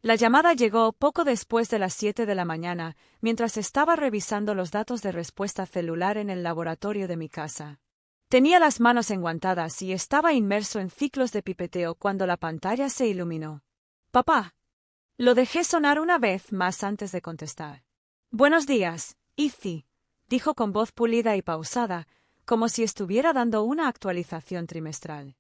La llamada llegó poco después de las 7 de la mañana, mientras estaba revisando los datos de respuesta celular en el laboratorio de mi casa. Tenía las manos enguantadas y estaba inmerso en ciclos de pipeteo cuando la pantalla se iluminó. «Papá». Lo dejé sonar una vez más antes de contestar. «Buenos días, Izzy», dijo con voz pulida y pausada, como si estuviera dando una actualización trimestral.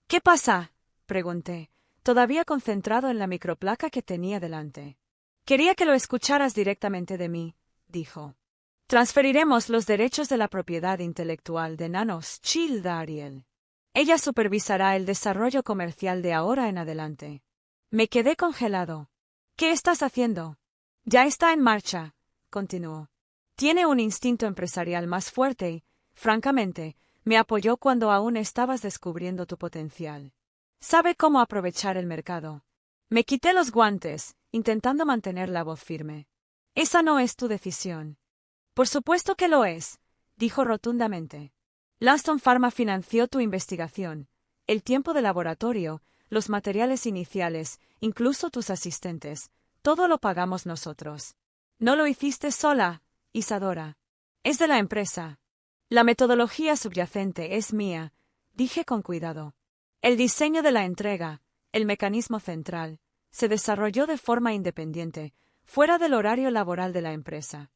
«¿Qué pasa?», pregunté, todavía concentrado en la microplaca que tenía delante. «Quería que lo escucharas directamente de mí», dijo. «Transferiremos los derechos de la propiedad intelectual de Nanoschild a Ariel. Ella supervisará el desarrollo comercial de ahora en adelante». Me quedé congelado. «¿Qué estás haciendo?» «Ya está en marcha», continuó. «Tiene un instinto empresarial más fuerte y, francamente, me apoyó cuando aún estabas descubriendo tu potencial. Sabe cómo aprovechar el mercado». Me quité los guantes, intentando mantener la voz firme. «Esa no es tu decisión». «Por supuesto que lo es», dijo rotundamente. «Lanston Pharma financió tu investigación, el tiempo de laboratorio, los materiales iniciales, incluso tus asistentes. Todo lo pagamos nosotros. No lo hiciste sola, Isadora. Es de la empresa. La metodología subyacente es mía», dije con cuidado. «El diseño de la entrega, el mecanismo central, se desarrolló de forma independiente, fuera del horario laboral de la empresa».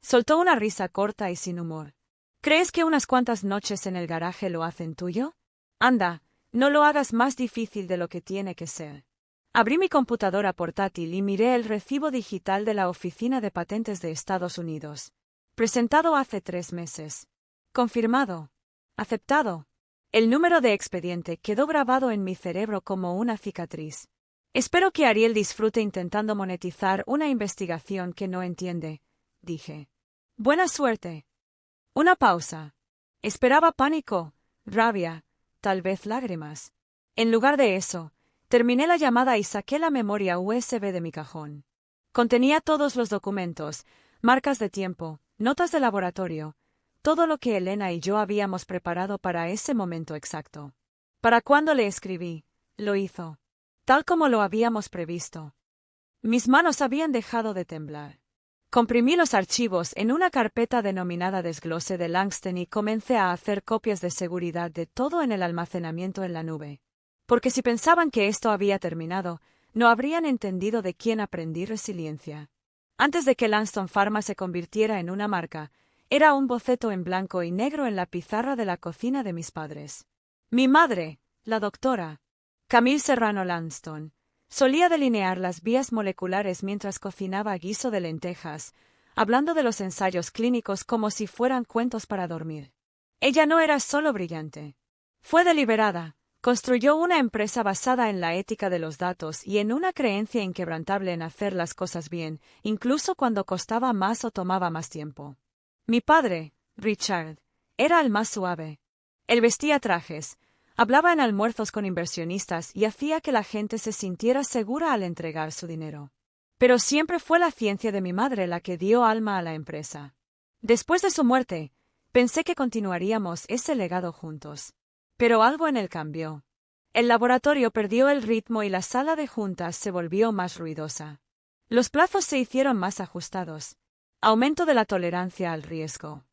Soltó una risa corta y sin humor. «¿Crees que unas cuantas noches en el garaje lo hacen tuyo? Anda, no lo hagas más difícil de lo que tiene que ser». Abrí mi computadora portátil y miré el recibo digital de la Oficina de Patentes de Estados Unidos. Presentado hace 3 meses. Confirmado. Aceptado. El número de expediente quedó grabado en mi cerebro como una cicatriz. «Espero que Ariel disfrute intentando monetizar una investigación que no entiende», dije. «Buena suerte». Una pausa. Esperaba pánico, rabia, tal vez lágrimas. En lugar de eso, terminé la llamada y saqué la memoria USB de mi cajón. Contenía todos los documentos, marcas de tiempo, notas de laboratorio, todo lo que Elena y yo habíamos preparado para ese momento exacto. Para cuando le escribí, lo hizo, tal como lo habíamos previsto. Mis manos habían dejado de temblar. Comprimí los archivos en una carpeta denominada desglose de Langston y comencé a hacer copias de seguridad de todo en el almacenamiento en la nube. Porque si pensaban que esto había terminado, no habrían entendido de quién aprendí resiliencia. Antes de que Lanston Pharma se convirtiera en una marca, era un boceto en blanco y negro en la pizarra de la cocina de mis padres. Mi madre, la doctora Camille Serrano Lanston, solía delinear las vías moleculares mientras cocinaba guiso de lentejas, hablando de los ensayos clínicos como si fueran cuentos para dormir. Ella no era solo brillante. Fue deliberada. Construyó una empresa basada en la ética de los datos y en una creencia inquebrantable en hacer las cosas bien, incluso cuando costaba más o tomaba más tiempo. Mi padre, Richard, era el más suave. Él vestía trajes, hablaba en almuerzos con inversionistas y hacía que la gente se sintiera segura al entregar su dinero. Pero siempre fue la ciencia de mi madre la que dio alma a la empresa. Después de su muerte, pensé que continuaríamos ese legado juntos. Pero algo en él cambió. El laboratorio perdió el ritmo y la sala de juntas se volvió más ruidosa. Los plazos se hicieron más ajustados. Aumento de la tolerancia al riesgo.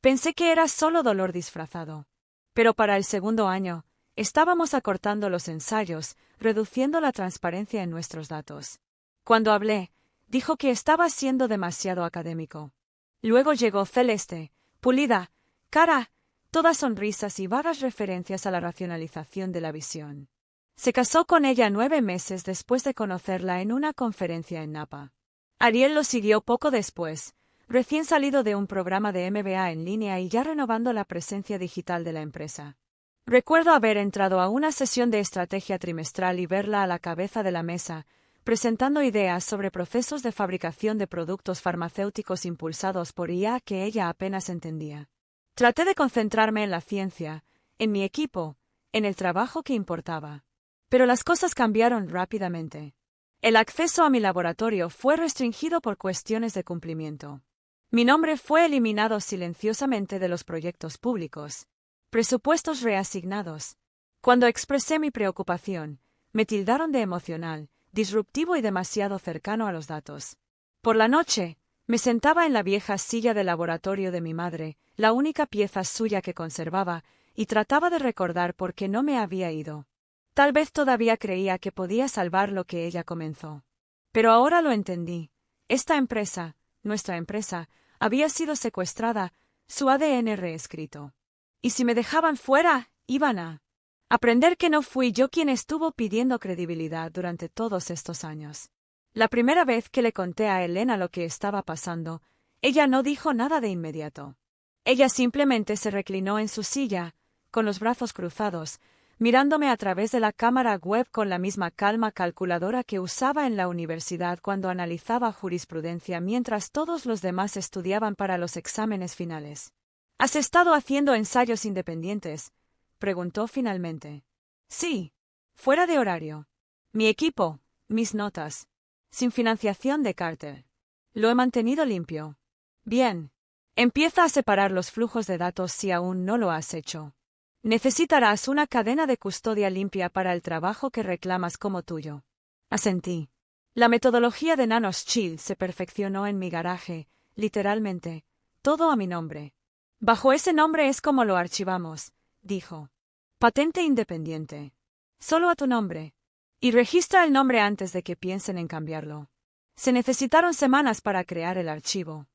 Pensé que era solo dolor disfrazado. Pero para el 2.º año, estábamos acortando los ensayos, reduciendo la transparencia en nuestros datos. Cuando hablé, dijo que estaba siendo demasiado académico. Luego llegó Celeste, pulida, cara, todas sonrisas y vagas referencias a la racionalización de la visión. Se casó con ella 9 meses después de conocerla en una conferencia en Napa. Ariel lo siguió poco después, recién salido de un programa de MBA en línea y ya renovando la presencia digital de la empresa. Recuerdo haber entrado a una sesión de estrategia trimestral y verla a la cabeza de la mesa, presentando ideas sobre procesos de fabricación de productos farmacéuticos impulsados por IA que ella apenas entendía. Traté de concentrarme en la ciencia, en mi equipo, en el trabajo que importaba. Pero las cosas cambiaron rápidamente. El acceso a mi laboratorio fue restringido por cuestiones de cumplimiento. Mi nombre fue eliminado silenciosamente de los proyectos públicos. Presupuestos reasignados. Cuando expresé mi preocupación, me tildaron de emocional, disruptivo y demasiado cercano a los datos. Por la noche, me sentaba en la vieja silla de laboratorio de mi madre, la única pieza suya que conservaba, y trataba de recordar por qué no me había ido. Tal vez todavía creía que podía salvar lo que ella comenzó. Pero ahora lo entendí. Esta empresa, nuestra empresa, había sido secuestrada, su ADN reescrito. Y si me dejaban fuera, iban a aprender que no fui yo quien estuvo pidiendo credibilidad durante todos estos años. La primera vez que le conté a Elena lo que estaba pasando, ella no dijo nada de inmediato. Ella simplemente se reclinó en su silla, con los brazos cruzados, mirándome a través de la cámara web con la misma calma calculadora que usaba en la universidad cuando analizaba jurisprudencia mientras todos los demás estudiaban para los exámenes finales. ¿Has estado haciendo ensayos independientes?, preguntó finalmente. Sí. Fuera de horario. Mi equipo, mis notas. Sin financiación de Carter. Lo he mantenido limpio. Bien. Empieza a separar los flujos de datos si aún no lo has hecho. Necesitarás una cadena de custodia limpia para el trabajo que reclamas como tuyo. Asentí. La metodología de Nanoshield se perfeccionó en mi garaje, literalmente, todo a mi nombre. Bajo ese nombre es como lo archivamos, dijo. Patente independiente. Solo a tu nombre. Y registra el nombre antes de que piensen en cambiarlo. Se necesitaron semanas para crear el archivo.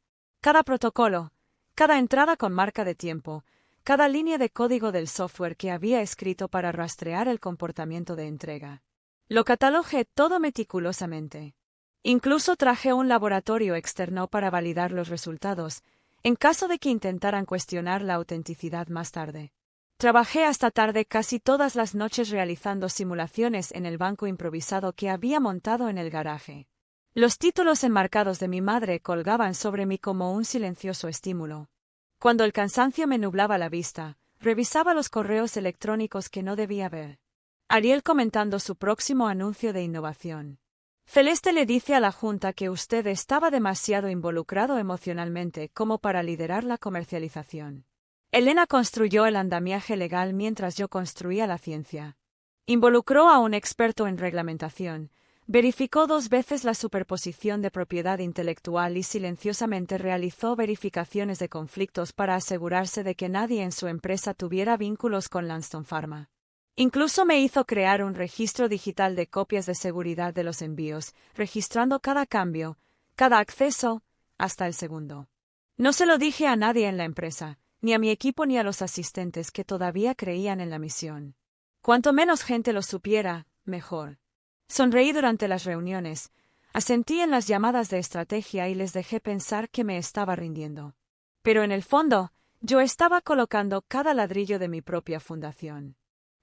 Cada protocolo, cada entrada con marca de tiempo, cada línea de código del software que había escrito para rastrear el comportamiento de entrega. Lo catalogé todo meticulosamente. Incluso traje un laboratorio externo para validar los resultados, en caso de que intentaran cuestionar la autenticidad más tarde. Trabajé hasta tarde casi todas las noches realizando simulaciones en el banco improvisado que había montado en el garaje. Los títulos enmarcados de mi madre colgaban sobre mí como un silencioso estímulo. Cuando el cansancio me nublaba la vista, revisaba los correos electrónicos que no debía ver. Ariel comentando su próximo anuncio de innovación. Celeste le dice a la Junta que usted estaba demasiado involucrado emocionalmente como para liderar la comercialización. Elena construyó el andamiaje legal mientras yo construía la ciencia. Involucró a un experto en reglamentación. Verificó 2 veces la superposición de propiedad intelectual y silenciosamente realizó verificaciones de conflictos para asegurarse de que nadie en su empresa tuviera vínculos con Lanston Pharma. Incluso me hizo crear un registro digital de copias de seguridad de los envíos, registrando cada cambio, cada acceso, hasta el segundo. No se lo dije a nadie en la empresa, ni a mi equipo ni a los asistentes que todavía creían en la misión. Cuanto menos gente lo supiera, mejor. Sonreí durante las reuniones, asentí en las llamadas de estrategia y les dejé pensar que me estaba rindiendo. Pero en el fondo, yo estaba colocando cada ladrillo de mi propia fundación.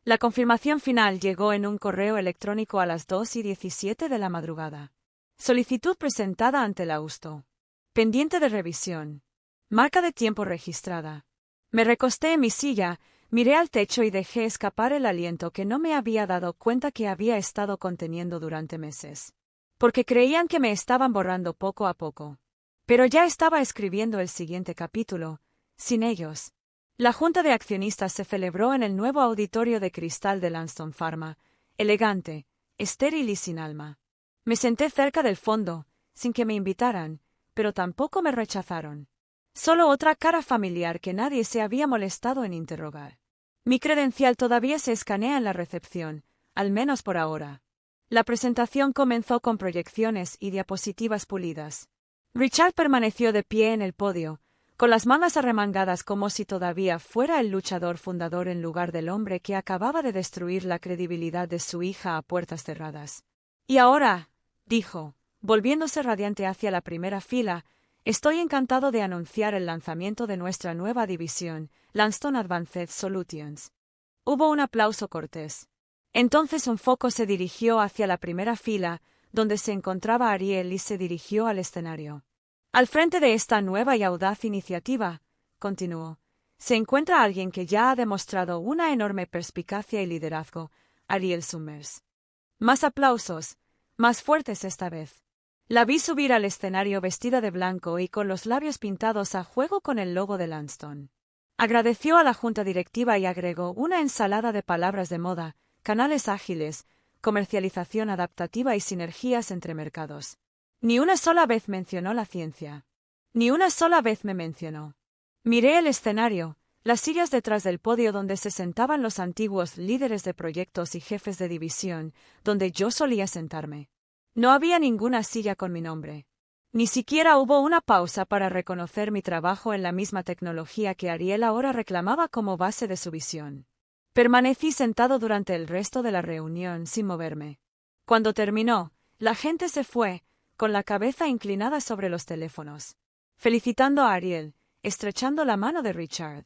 La confirmación final llegó en un correo electrónico a las 2:17 de la madrugada. Solicitud presentada ante la USTO. Pendiente de revisión. Marca de tiempo registrada. Me recosté en mi silla, miré al techo y dejé escapar el aliento que no me había dado cuenta que había estado conteniendo durante meses. Porque creían que me estaban borrando poco a poco. Pero ya estaba escribiendo el siguiente capítulo, sin ellos. La junta de accionistas se celebró en el nuevo auditorio de cristal de Lanston Pharma, elegante, estéril y sin alma. Me senté cerca del fondo, sin que me invitaran, pero tampoco me rechazaron. Solo otra cara familiar que nadie se había molestado en interrogar. Mi credencial todavía se escanea en la recepción, al menos por ahora. La presentación comenzó con proyecciones y diapositivas pulidas. Richard permaneció de pie en el podio, con las manos arremangadas como si todavía fuera el luchador fundador en lugar del hombre que acababa de destruir la credibilidad de su hija a puertas cerradas. Y ahora, dijo, volviéndose radiante hacia la primera fila, estoy encantado de anunciar el lanzamiento de nuestra nueva división, Lanston Advanced Solutions. Hubo un aplauso cortés. Entonces un foco se dirigió hacia la primera fila, donde se encontraba Ariel y se dirigió al escenario. Al frente de esta nueva y audaz iniciativa, continuó, se encuentra alguien que ya ha demostrado una enorme perspicacia y liderazgo, Ariel Summers. Más aplausos, más fuertes esta vez. La vi subir al escenario vestida de blanco y con los labios pintados a juego con el logo de Lanston. Agradeció a la junta directiva y agregó una ensalada de palabras de moda, canales ágiles, comercialización adaptativa y sinergias entre mercados. Ni una sola vez mencionó la ciencia. Ni una sola vez me mencionó. Miré el escenario, las sillas detrás del podio donde se sentaban los antiguos líderes de proyectos y jefes de división, donde yo solía sentarme. No había ninguna silla con mi nombre. Ni siquiera hubo una pausa para reconocer mi trabajo en la misma tecnología que Ariel ahora reclamaba como base de su visión. Permanecí sentado durante el resto de la reunión sin moverme. Cuando terminó, la gente se fue, con la cabeza inclinada sobre los teléfonos, felicitando a Ariel, estrechando la mano de Richard.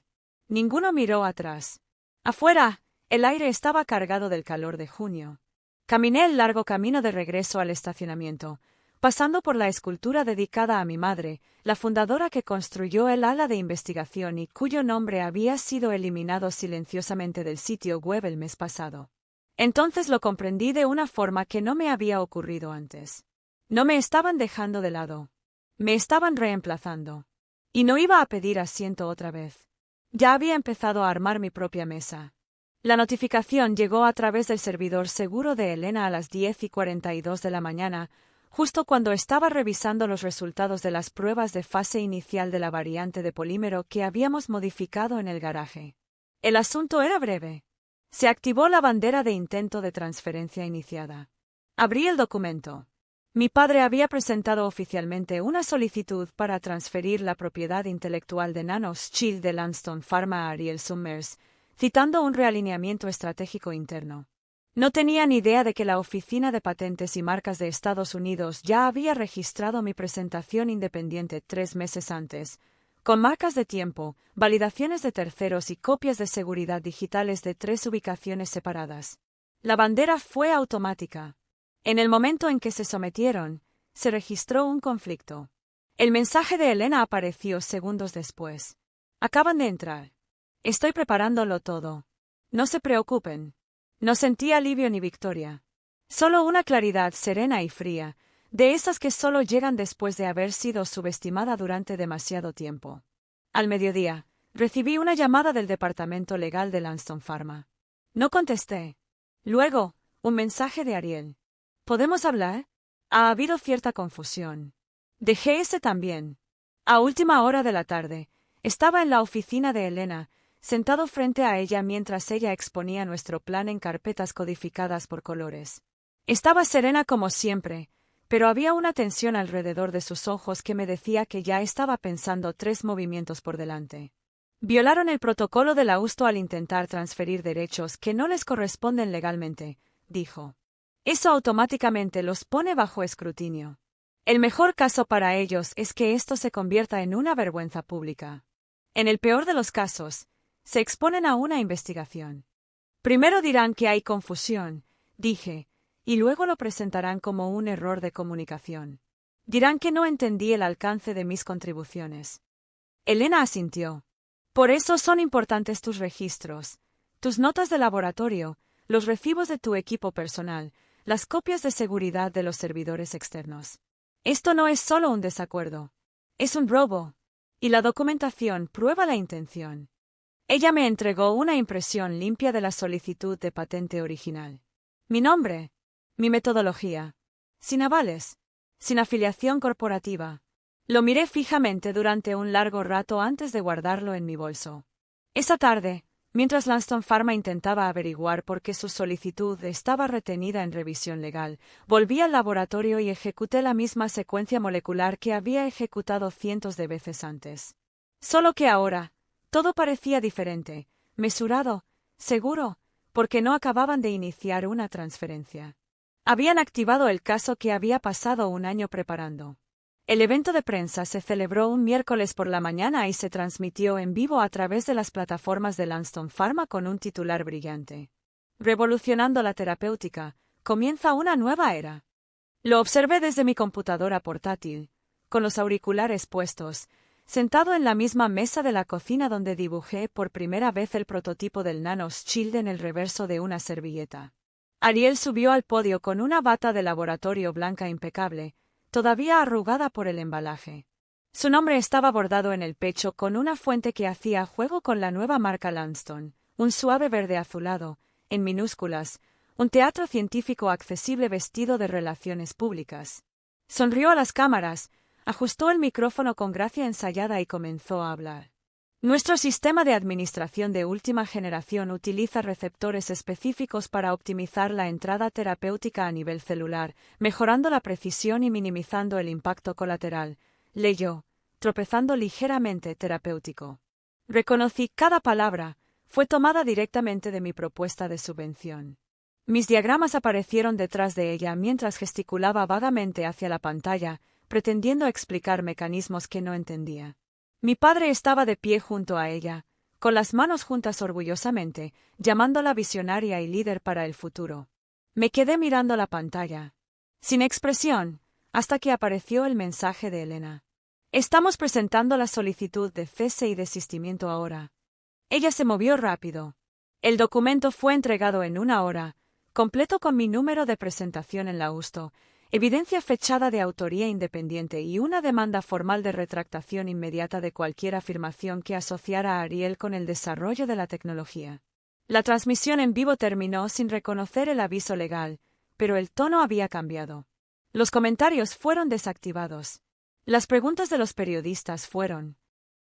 Ninguno miró atrás. Afuera, el aire estaba cargado del calor de junio. Caminé el largo camino de regreso al estacionamiento, pasando por la escultura dedicada a mi madre, la fundadora que construyó el ala de investigación y cuyo nombre había sido eliminado silenciosamente del sitio web el mes pasado. Entonces lo comprendí de una forma que no me había ocurrido antes. No me estaban dejando de lado. Me estaban reemplazando. Y no iba a pedir asiento otra vez. Ya había empezado a armar mi propia mesa. La notificación llegó a través del servidor seguro de Elena a las 10:42 de la mañana, justo cuando estaba revisando los resultados de las pruebas de fase inicial de la variante de polímero que habíamos modificado en el garaje. El asunto era breve. Se activó la bandera de intento de transferencia iniciada. Abrí el documento. Mi padre había presentado oficialmente una solicitud para transferir la propiedad intelectual de NanoShield de Lanston Pharma a Ariel Summers, citando un realineamiento estratégico interno. No tenía ni idea de que la Oficina de Patentes y Marcas de Estados Unidos ya había registrado mi presentación independiente 3 meses antes, con marcas de tiempo, validaciones de terceros y copias de seguridad digitales de 3 ubicaciones separadas. La bandera fue automática. En el momento en que se sometieron, se registró un conflicto. El mensaje de Elena apareció segundos después. Acaban de entrar. Estoy preparándolo todo. No se preocupen. No sentí alivio ni victoria. Solo una claridad serena y fría, de esas que solo llegan después de haber sido subestimada durante demasiado tiempo. Al mediodía, recibí una llamada del departamento legal de Lanston Pharma. No contesté. Luego, un mensaje de Ariel. ¿Podemos hablar? Ha habido cierta confusión. Dejé ese también. A última hora de la tarde, estaba en la oficina de Elena, sentado frente a ella mientras ella exponía nuestro plan en carpetas codificadas por colores. Estaba serena como siempre, pero había una tensión alrededor de sus ojos que me decía que ya estaba pensando 3 movimientos por delante. Violaron el protocolo de la USTO al intentar transferir derechos que no les corresponden legalmente, dijo. Eso automáticamente los pone bajo escrutinio. El mejor caso para ellos es que esto se convierta en una vergüenza pública. En el peor de los casos, se exponen a una investigación. Primero dirán que hay confusión, dije, y luego lo presentarán como un error de comunicación. Dirán que no entendí el alcance de mis contribuciones. Elena asintió. Por eso son importantes tus registros, tus notas de laboratorio, los recibos de tu equipo personal, las copias de seguridad de los servidores externos. Esto no es solo un desacuerdo. Es un robo. Y la documentación prueba la intención. Ella me entregó una impresión limpia de la solicitud de patente original. Mi nombre, mi metodología. Sin avales, sin afiliación corporativa. Lo miré fijamente durante un largo rato antes de guardarlo en mi bolso. Esa tarde, mientras Lanston Pharma intentaba averiguar por qué su solicitud estaba retenida en revisión legal, volví al laboratorio y ejecuté la misma secuencia molecular que había ejecutado cientos de veces antes. Solo que ahora, todo parecía diferente, mesurado, seguro, porque no acababan de iniciar una transferencia. Habían activado el caso que había pasado un año preparando. El evento de prensa se celebró un miércoles por la mañana y se transmitió en vivo a través de las plataformas de Lanston Pharma con un titular brillante. Revolucionando la terapéutica, comienza una nueva era. Lo observé desde mi computadora portátil, con los auriculares puestos, sentado en la misma mesa de la cocina donde dibujé por primera vez el prototipo del NanoShield en el reverso de una servilleta. Ariel subió al podio con una bata de laboratorio blanca impecable, todavía arrugada por el embalaje. Su nombre estaba bordado en el pecho con una fuente que hacía juego con la nueva marca Lanston, un suave verde azulado, en minúsculas, Un teatro científico accesible vestido de relaciones públicas. Sonrió a las cámaras, ajustó el micrófono con gracia ensayada y comenzó a hablar. Nuestro sistema de administración de última generación utiliza receptores específicos para optimizar la entrada terapéutica a nivel celular, mejorando la precisión y minimizando el impacto colateral, leyó, tropezando ligeramente terapéutico. Reconocí cada palabra, fue tomada directamente de mi propuesta de subvención. Mis diagramas aparecieron detrás de ella mientras gesticulaba vagamente hacia la pantalla, pretendiendo explicar mecanismos que no entendía. Mi padre estaba de pie junto a ella, con las manos juntas orgullosamente, llamándola visionaria y líder para el futuro. Me quedé mirando la pantalla, sin expresión, hasta que apareció el mensaje de Elena. Estamos presentando la solicitud de cese y desistimiento ahora. Ella se movió rápido. El documento fue entregado en 1 hora, completo con mi número de presentación en la USTO, evidencia fechada de autoría independiente y una demanda formal de retractación inmediata de cualquier afirmación que asociara a Ariel con el desarrollo de la tecnología. La transmisión en vivo terminó sin reconocer el aviso legal, pero el tono había cambiado. Los comentarios fueron desactivados. Las preguntas de los periodistas fueron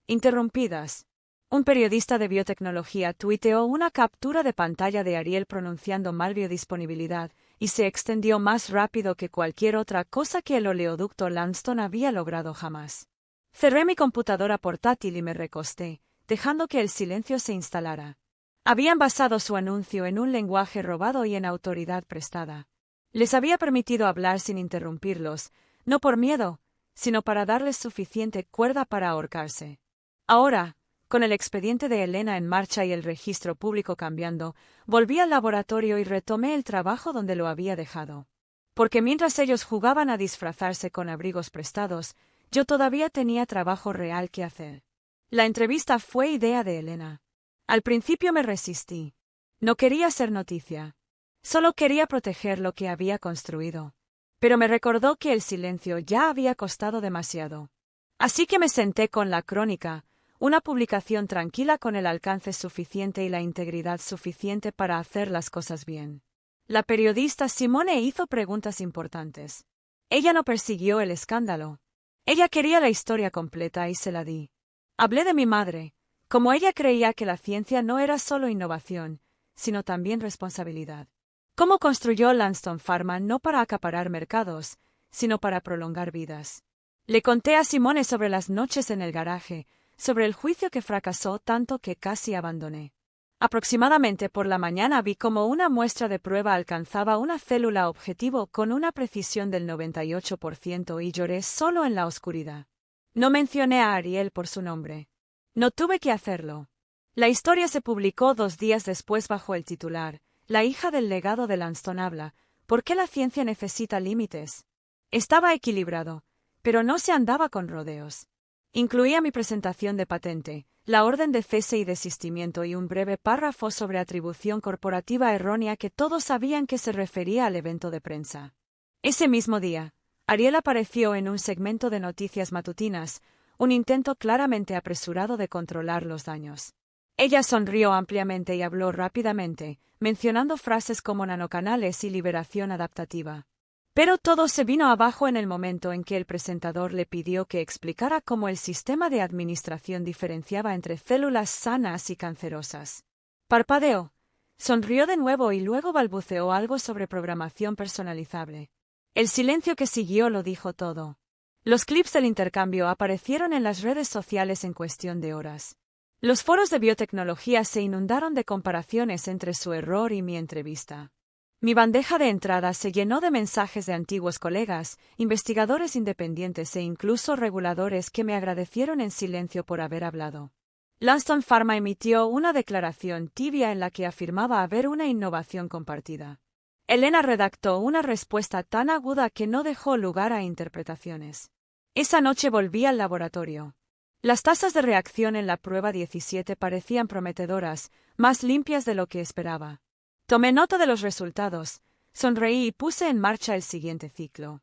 interrumpidas. Un periodista de biotecnología tuiteó una captura de pantalla de Ariel pronunciando mal biodisponibilidad, y se extendió más rápido que cualquier otra cosa que el oleoducto Lanston había logrado jamás. Cerré mi computadora portátil y me recosté, dejando que el silencio se instalara. Habían basado su anuncio en un lenguaje robado y en autoridad prestada. Les había permitido hablar sin interrumpirlos, no por miedo, sino para darles suficiente cuerda para ahorcarse. Ahora, con el expediente de Elena en marcha y el registro público cambiando, volví al laboratorio y retomé el trabajo donde lo había dejado. Porque mientras ellos jugaban a disfrazarse con abrigos prestados, yo todavía tenía trabajo real que hacer. La entrevista fue idea de Elena. Al principio me resistí. No quería ser noticia. Solo quería proteger lo que había construido. Pero me recordó que el silencio ya había costado demasiado. Así que me senté con la crónica, una publicación tranquila con el alcance suficiente y la integridad suficiente para hacer las cosas bien. La periodista Simone hizo preguntas importantes. Ella no persiguió el escándalo. Ella quería la historia completa y se la di. Hablé de mi madre, como ella creía que la ciencia no era solo innovación, sino también responsabilidad. Cómo construyó Lanston Pharma no para acaparar mercados, sino para prolongar vidas. Le conté a Simone sobre las noches en el garaje, sobre el juicio que fracasó tanto que casi abandoné. Aproximadamente por la mañana vi cómo una muestra de prueba alcanzaba una célula objetivo con una precisión del 98% y lloré solo en la oscuridad. No mencioné a Ariel por su nombre. No tuve que hacerlo. La historia se publicó 2 días después bajo el titular: La hija del legado de Lanston habla, ¿por qué la ciencia necesita límites? Estaba equilibrado, pero no se andaba con rodeos. Incluía mi presentación de patente, la orden de cese y desistimiento y un breve párrafo sobre atribución corporativa errónea que todos sabían que se refería al evento de prensa. Ese mismo día, Ariel apareció en un segmento de noticias matutinas, un intento claramente apresurado de controlar los daños. Ella sonrió ampliamente y habló rápidamente, mencionando frases como nanocanales y liberación adaptativa. Pero todo se vino abajo en el momento en que el presentador le pidió que explicara cómo el sistema de administración diferenciaba entre células sanas y cancerosas. Parpadeó, sonrió de nuevo y luego balbuceó algo sobre programación personalizable. El silencio que siguió lo dijo todo. Los clips del intercambio aparecieron en las redes sociales en cuestión de horas. Los foros de biotecnología se inundaron de comparaciones entre su error y mi entrevista. Mi bandeja de entrada se llenó de mensajes de antiguos colegas, investigadores independientes e incluso reguladores que me agradecieron en silencio por haber hablado. Lanston Pharma emitió una declaración tibia en la que afirmaba haber una innovación compartida. Elena redactó una respuesta tan aguda que no dejó lugar a interpretaciones. Esa noche volví al laboratorio. Las tasas de reacción en la prueba 17 parecían prometedoras, más limpias de lo que esperaba. Tomé nota de los resultados, sonreí y puse en marcha el siguiente ciclo.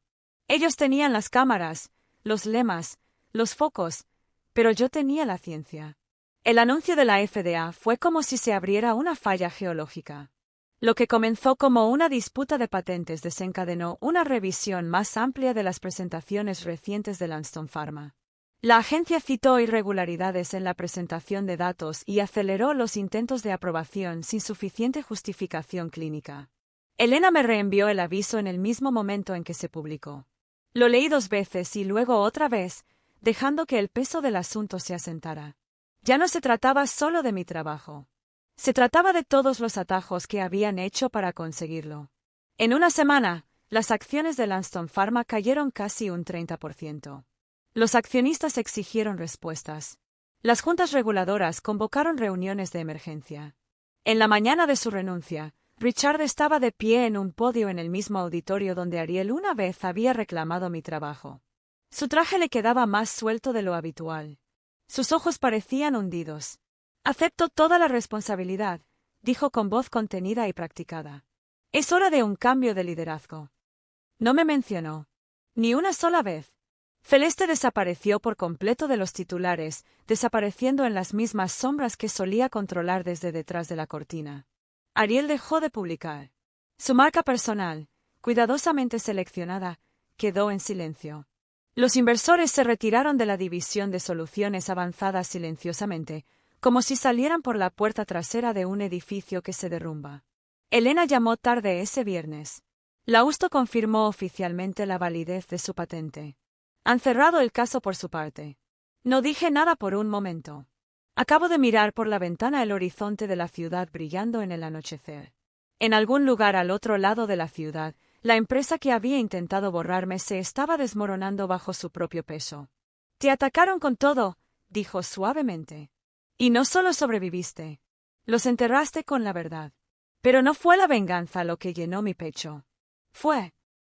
Ellos tenían las cámaras, los lemas, los focos, pero yo tenía la ciencia. El anuncio de la FDA fue como si se abriera una falla geológica. Lo que comenzó como una disputa de patentes desencadenó una revisión más amplia de las presentaciones recientes de Lanston Pharma. La agencia citó irregularidades en la presentación de datos y aceleró los intentos de aprobación sin suficiente justificación clínica. Elena me reenvió el aviso en el mismo momento en que se publicó. Lo leí 2 veces y luego otra vez, dejando que el peso del asunto se asentara. Ya no se trataba solo de mi trabajo. Se trataba de todos los atajos que habían hecho para conseguirlo. En una semana, las acciones de Lanston Pharma cayeron casi un 30%. Los accionistas exigieron respuestas. Las juntas reguladoras convocaron reuniones de emergencia. En la mañana de su renuncia, Richard estaba de pie en un podio en el mismo auditorio donde Ariel una vez había reclamado mi trabajo. Su traje le quedaba más suelto de lo habitual. Sus ojos parecían hundidos. «Acepto toda la responsabilidad», dijo con voz contenida y practicada. «Es hora de un cambio de liderazgo». No me mencionó. Ni una sola vez. Celeste desapareció por completo de los titulares, desapareciendo en las mismas sombras que solía controlar desde detrás de la cortina. Ariel dejó de publicar. Su marca personal, cuidadosamente seleccionada, quedó en silencio. Los inversores se retiraron de la división de soluciones avanzadas silenciosamente, como si salieran por la puerta trasera de un edificio que se derrumba. Elena llamó tarde ese viernes. Lausto confirmó oficialmente la validez de su patente. Han cerrado el caso por su parte. No dije nada por un momento. Acabo de mirar por la ventana el horizonte de la ciudad brillando en el anochecer. En algún lugar al otro lado de la ciudad, la empresa que había intentado borrarme se estaba desmoronando bajo su propio peso. «Te atacaron con todo», dijo suavemente. «Y no solo sobreviviste. Los enterraste con la verdad. Pero no fue la venganza lo que llenó mi pecho. Fue